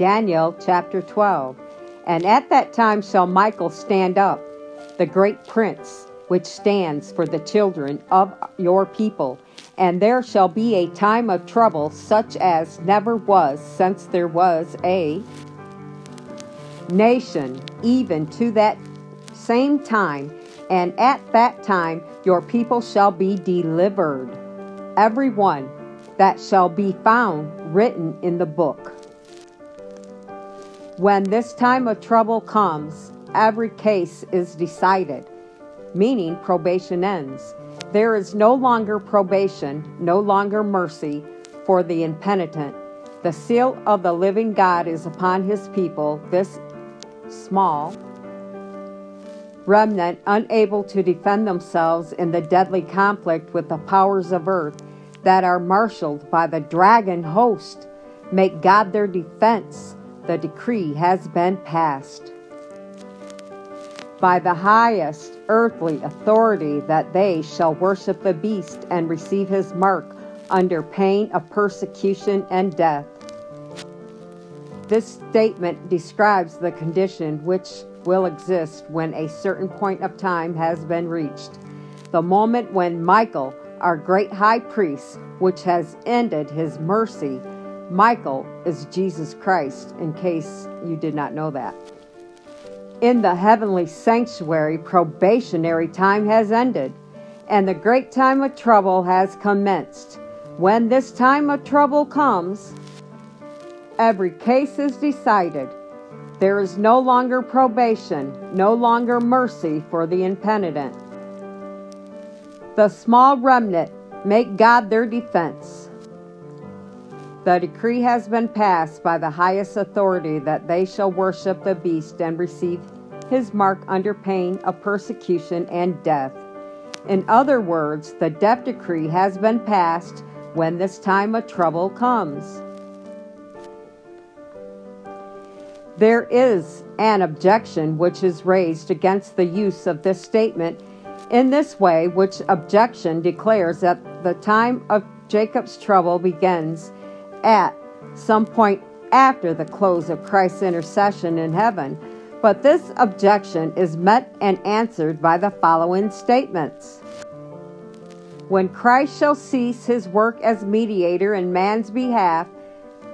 Daniel chapter 12. And at that time shall Michael stand up, the great prince, which stands for the children of your people. And there shall be a time of trouble, such as never was since there was a nation, even to that same time. And at that time your people shall be delivered, every one that shall be found written in the book. When this time of trouble comes, every case is decided, meaning probation ends. There is no longer probation, no longer mercy for the impenitent. The seal of the living God is upon his people, this small remnant, unable to defend themselves in the deadly conflict with the powers of earth that are marshaled by the dragon host. Make God their defense. The decree has been passed by the highest earthly authority that they shall worship the beast and receive his mark under pain of persecution and death. This statement describes the condition which will exist when a certain point of time has been reached. The moment when Michael, our great high priest, which has ended his mercy, Michael is Jesus Christ, in case you did not know that. In the heavenly sanctuary, probationary time has ended, and the great time of trouble has commenced. When this time of trouble comes, every case is decided. There is no longer probation, no longer mercy for the impenitent. The small remnant make God their defense. The decree has been passed by the highest authority that they shall worship the beast and receive his mark under pain of persecution and death. In other words, the death decree has been passed when this time of trouble comes. There is an objection which is raised against the use of this statement in this way, which objection declares that the time of Jacob's trouble begins at some point after the close of Christ's intercession in heaven. But this objection is met and answered by the following statements. When Christ shall cease his work as mediator in man's behalf,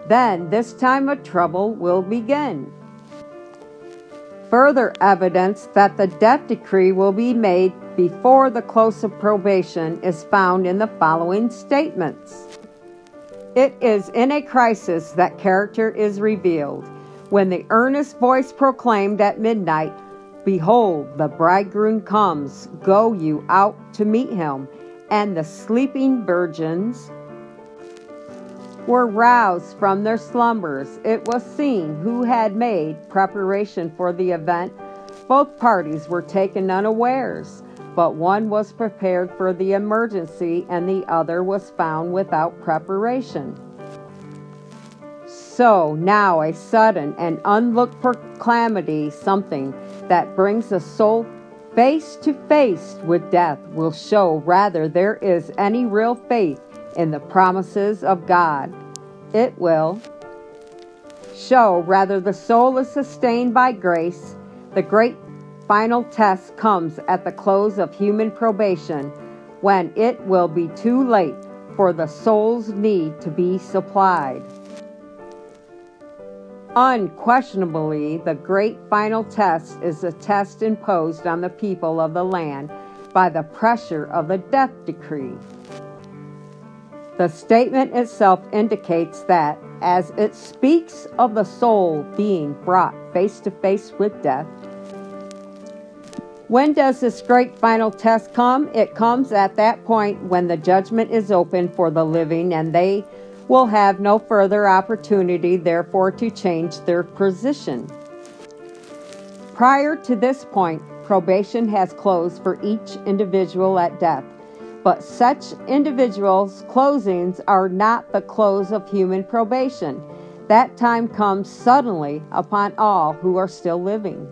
then this time of trouble will begin. Further evidence that the death decree will be made before the close of probation is found in the following statements. It is in a crisis that character is revealed. When the earnest voice proclaimed at midnight, "Behold, the bridegroom comes, go you out to meet him," and the sleeping virgins were roused from their slumbers, it was seen who had made preparation for the event. Both parties were taken unawares, but one was prepared for the emergency and the other was found without preparation. So now a sudden and unlooked for calamity, something that brings the soul face to face with death, will show whether there is any real faith in the promises of God. It will show whether the soul is sustained by grace. The great final test comes at the close of human probation, when it will be too late for the soul's need to be supplied. Unquestionably, the great final test is a test imposed on the people of the land by the pressure of the death decree. The statement itself indicates that, as it speaks of the soul being brought face to face with death. When does this great final test come? It comes at that point when the judgment is open for the living, and they will have no further opportunity, therefore, to change their position. Prior to this point, probation has closed for each individual at death. But such individuals' closings are not the close of human probation. That time comes suddenly upon all who are still living.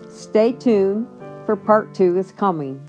Stay tuned, for part 2 is coming.